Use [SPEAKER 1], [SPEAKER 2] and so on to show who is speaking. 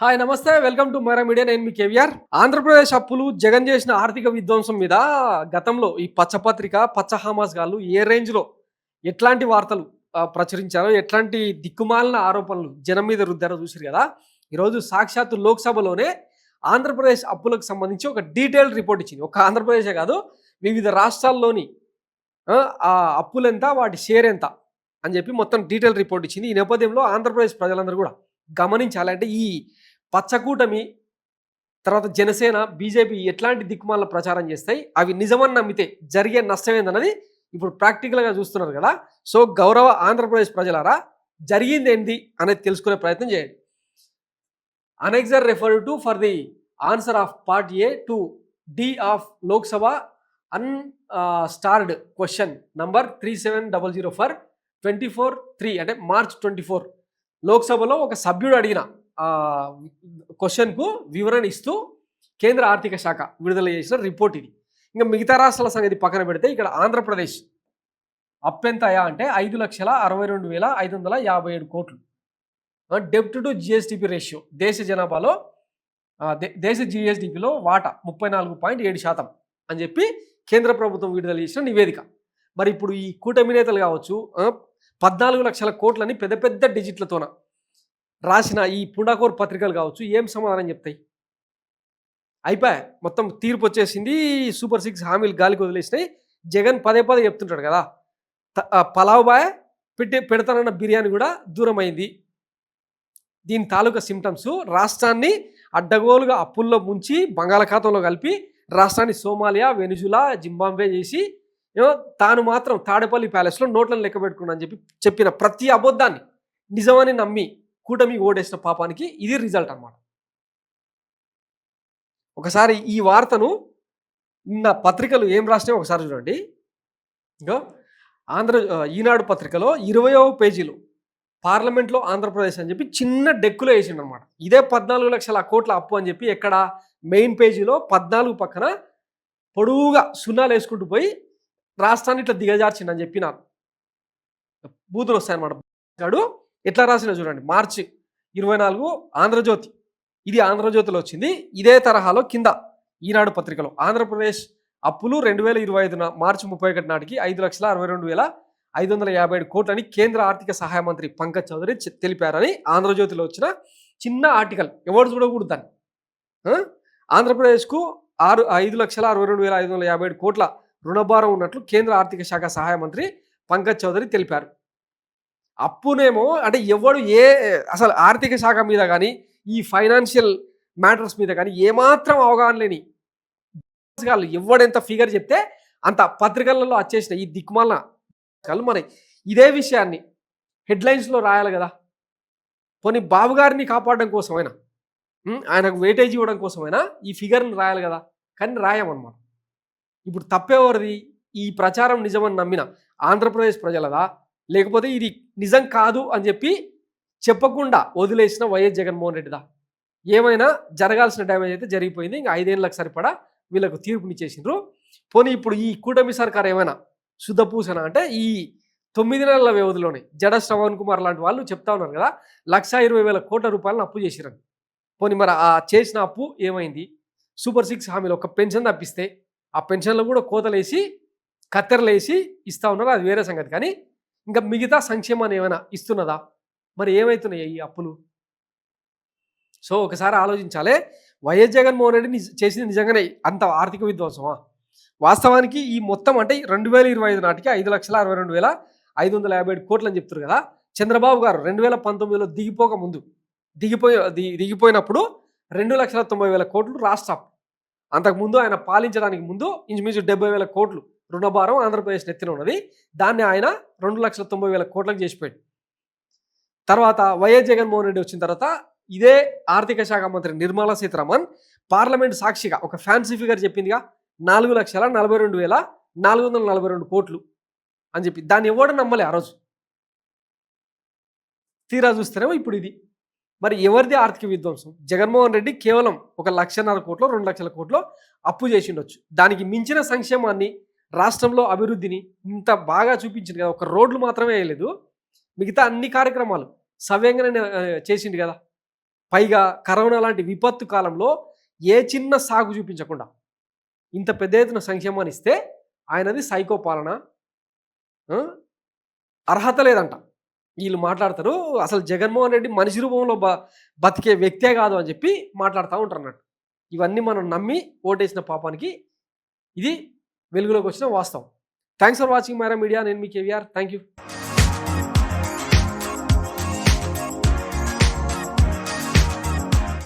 [SPEAKER 1] Hi నమస్తే welcome to Myra media. నేను మీ కేవీఆర్. ఆంధ్రప్రదేశ్ అప్పులు జగన్ చేసిన ఆర్థిక విధ్వంసం మీద గతంలో ఈ పచ్చపత్రిక పచ్చ హమాస్ గాళ్ళు ఏ రేంజ్లో ఎట్లాంటి వార్తలు ప్రచురించారో, ఎట్లాంటి దిక్కుమాలిన ఆరోపణలు జనం మీద రుద్దారో చూసారు కదా. ఈరోజు సాక్షాత్తు లోక్సభలోనే ఆంధ్రప్రదేశ్ అప్పులకు సంబంధించి ఒక డీటెయిల్డ్ రిపోర్ట్ ఇచ్చింది. ఒక ఆంధ్రప్రదేశే కాదు, వివిధ రాష్ట్రాల్లోని ఆ అప్పులు ఎంత, వాటి షేర్ ఎంత అని చెప్పి మొత్తం డీటెయిల్ రిపోర్ట్ ఇచ్చింది. ఈ నేపథ్యంలో ఆంధ్రప్రదేశ్ ప్రజలందరూ కూడా గమనించాలి. అంటే ఈ పచ్చకూటమి తర్వాత జనసేన, బీజేపీ ఎట్లాంటి దిక్కుమాల ప్రచారం చేస్తాయి, అవి నిజమని నమ్మితే జరిగే నష్టం ఏందన్నది ఇప్పుడు ప్రాక్టికల్గా చూస్తున్నారు కదా. సో గౌరవ ఆంధ్రప్రదేశ్ ప్రజలారా, జరిగింది ఏంటి అనేది తెలుసుకునే ప్రయత్నం చేయండి. Annexure referred to for the answer of part A to D of Lok Sabha unstarred question number 3700 for 24/3 అంటే మార్చ్ 24 లోక్సభలో ఒక సభ్యుడు అడిగిన క్వశ్చన్కు వివరణ ఇస్తూ కేంద్ర ఆర్థిక శాఖ విడుదల చేసిన రిపోర్ట్ ఇది. ఇంకా మిగతా రాష్ట్రాల సంగతి పక్కన పెడితే ఇక్కడ ఆంధ్రప్రదేశ్ అప్పెంతయా అంటే 5,62,557 కోట్లు. డెప్ట్ టు జిఎస్డిపి రేషియో దేశ జనాభాలో దేశ జిఎస్డిపిలో వాటా 34.7% అని చెప్పి కేంద్ర ప్రభుత్వం విడుదల చేసిన నివేదిక. మరి ఇప్పుడు ఈ కూటమి నేతలు కావచ్చు 14 లక్షల కోట్లని పెద్ద పెద్ద డిజిట్లతోన రాసిన ఈ పుండాకోర్ పత్రికలు కావచ్చు ఏం సమాధానం చెప్తాయి? అయిపోయా, మొత్తం తీర్పు వచ్చేసింది. సూపర్ 6 హామీలు గాలికి వదిలేసినాయి. జగన్ పదే పదే చెప్తుంటాడు కదా, పలావ్ బాయ్ పెడతానన్న బిర్యానీ కూడా దూరం అయింది. దీని తాలూకా సిమ్టమ్స్ రాష్ట్రాన్ని అడ్డగోలుగా అప్పుల్లో ముంచి బంగాళాఖాతంలో కలిపి రాష్ట్రాన్ని సోమాలియా, వెనిజులా, జింబాబ్వే చేసి తాను మాత్రం తాడేపల్లి ప్యాలెస్లో నోట్లను లెక్క పెట్టుకున్నా అని చెప్పిన ప్రతి అబద్ధాన్ని నిజమని నమ్మి కూటమి ఓడేసిన పాపానికి ఇది రిజల్ట్ అన్నమాట. ఒకసారి ఈ వార్తను నిన్న పత్రికలు ఏం రాసినాయో ఒకసారి చూడండి. ఇంకా ఈనాడు పత్రికలో 20వ పేజీలో పార్లమెంట్లో ఆంధ్రప్రదేశ్ అని చెప్పి చిన్న డెక్కులో వేసిండు అనమాట. ఇదే 14 లక్షల కోట్ల అప్పు అని చెప్పి ఎక్కడ మెయిన్ పేజీలో 14 పక్కన పొడువుగా సున్నాలు వేసుకుంటూ పోయి రాష్ట్రాన్ని ఇట్లా దిగజార్చిండని చెప్పినారు. బూతులు వస్తాయన్నమాట. ఎట్లా రాసినా చూడండి. మార్చి 24 ఆంధ్రజ్యోతి, ఇది ఆంధ్రజ్యోతిలో వచ్చింది. ఇదే తరహాలో కింద ఈనాడు పత్రికలో ఆంధ్రప్రదేశ్ అప్పులు 2025 మార్చి 31 నాటికి 5,62,557 కోట్లని కేంద్ర ఆర్థిక సహాయ మంత్రి పంకజ్ చౌదరి తెలిపారని ఆంధ్రజ్యోతిలో వచ్చిన చిన్న ఆర్టికల్. ఎవరు చూడకూడదు దాన్ని. ఆంధ్రప్రదేశ్కు 5,62,557 కోట్ల రుణభారం ఉన్నట్లు కేంద్ర ఆర్థిక శాఖ సహాయ మంత్రి పంకజ్ చౌదరి తెలిపారు. అప్పునేమో అంటే ఎవడు అసలు ఆర్థిక శాఖ మీద కానీ ఈ ఫైనాన్షియల్ మ్యాటర్స్ మీద కానీ ఏమాత్రం అవగాహన లేని వాళ్ళు ఎవడెంత ఫిగర్ చెప్తే అంత పత్రికలలో వచ్చేసిన ఈ దిక్కుమాల వాళ్ళు మరి ఇదే విషయాన్ని హెడ్లైన్స్లో రాయాలి కదా. పోనీ బాబు గారిని కాపాడడం కోసమైనా, ఆయనకు వెయిటేజ్ ఇవ్వడం కోసమైనా ఈ ఫిగర్ని రాయాలి కదా, కానీ రాయమన్నమాట. ఇప్పుడు తప్పేవరిది? ఈ ప్రచారం నిజమని నమ్మిన ఆంధ్రప్రదేశ్ ప్రజలదా, లేకపోతే ఇది నిజం కాదు అని చెప్పి చెప్పకుండా వదిలేసిన వైఎస్ జగన్మోహన్ రెడ్డిదా? ఏమైనా జరగాల్సిన డ్యామేజ్ అయితే జరిగిపోయింది. ఇంకా 5 ఏళ్ళకి సరిపడా వీళ్ళకు తీర్పునిచ్చేసిండ్రు. పోనీ ఇప్పుడు ఈ కూటమి సర్కార్ ఏమైనా శుద్ధపూసన అంటే ఈ 9 నెలల వ్యవధిలోనే జడ శ్రవణ్ కుమార్ లాంటి వాళ్ళు చెప్తా ఉన్నారు కదా 1,20,000 కోట్ల రూపాయలను అప్పు చేసిరని. పోనీ మరి ఆ చేసిన అప్పు ఏమైంది? సూపర్ 6 హామీలు ఒక పెన్షన్ తప్పిస్తే ఆ పెన్షన్లో కూడా కోతలేసి కత్తెరలేసి ఇస్తూ ఉన్నారు, అది వేరే సంగతి. కానీ ఇంకా మిగతా సంక్షేమాన్ని ఏమైనా ఇస్తున్నదా? మరి ఏమవుతున్నాయి ఈ అప్పులు? సో ఒకసారి ఆలోచించాలి. వైఎస్ జగన్మోహన్ రెడ్డి చేసింది నిజంగానే అంత ఆర్థిక విధ్వంసమా? వాస్తవానికి ఈ మొత్తం అంటే 2025 నాటికి 5,62,557 కోట్లు అని చెప్తారు కదా. చంద్రబాబు గారు 2019లో దిగిపోయినప్పుడు 2,90,000 కోట్లు రాష్ట్ర అప్పు. అంతకుముందు ఆయన పాలించడానికి ముందు ఇంచుమించు 70,000 కోట్లు రుణభారం ఆంధ్రప్రదేశ్ నెత్తిన ఉన్నది. దాన్ని ఆయన 2,90,000 కోట్లకు చేసిపోయాడు. తర్వాత వైఎస్ జగన్మోహన్ రెడ్డి వచ్చిన తర్వాత ఇదే ఆర్థిక శాఖ మంత్రి నిర్మలా సీతారామన్ పార్లమెంట్ సాక్షిగా ఒక ఫ్యాన్సీ ఫిగర్ చెప్పిందిగా, 4,42,442 కోట్లు అని చెప్పి. దాన్ని ఎవడు నమ్మలే ఆ రోజు. తీరా చూస్తేనేమో ఇప్పుడు ఇది. మరి ఎవరిది ఆర్థిక విధ్వంసం? జగన్మోహన్ రెడ్డి కేవలం 1,50,000 కోట్లు 2 లక్షల కోట్లు అప్పు చేసిండొచ్చు. దానికి మించిన సంక్షేమాన్ని, రాష్ట్రంలో అభివృద్ధిని ఇంత బాగా చూపించింది కదా. ఒక రోడ్లు మాత్రమే వేయలేదు, మిగతా అన్ని కార్యక్రమాలు సవ్యంగానే చేసిండు కదా. పైగా కరోనా లాంటి విపత్తు కాలంలో ఏ చిన్న సాగు చూపించకుండా ఇంత పెద్ద ఎత్తున సంక్షేమాన్ని ఇస్తే ఆయనది సైకో పాలన, ఆ, అర్హత లేదంట. వీళ్ళు మాట్లాడతారు అసలు జగన్మోహన్ రెడ్డి మనిషి రూపంలో బతికే వ్యక్తే కాదు అని చెప్పి మాట్లాడుతూ ఉంటారు అన్నట్టు. ఇవన్నీ మనం నమ్మి ఓటేసిన పాపానికి ఇది వెలుగులోకి వచ్చిన వాస్తవం. Thanks for watching Myra media. నేను మీ కేవీఆర్. Thank you.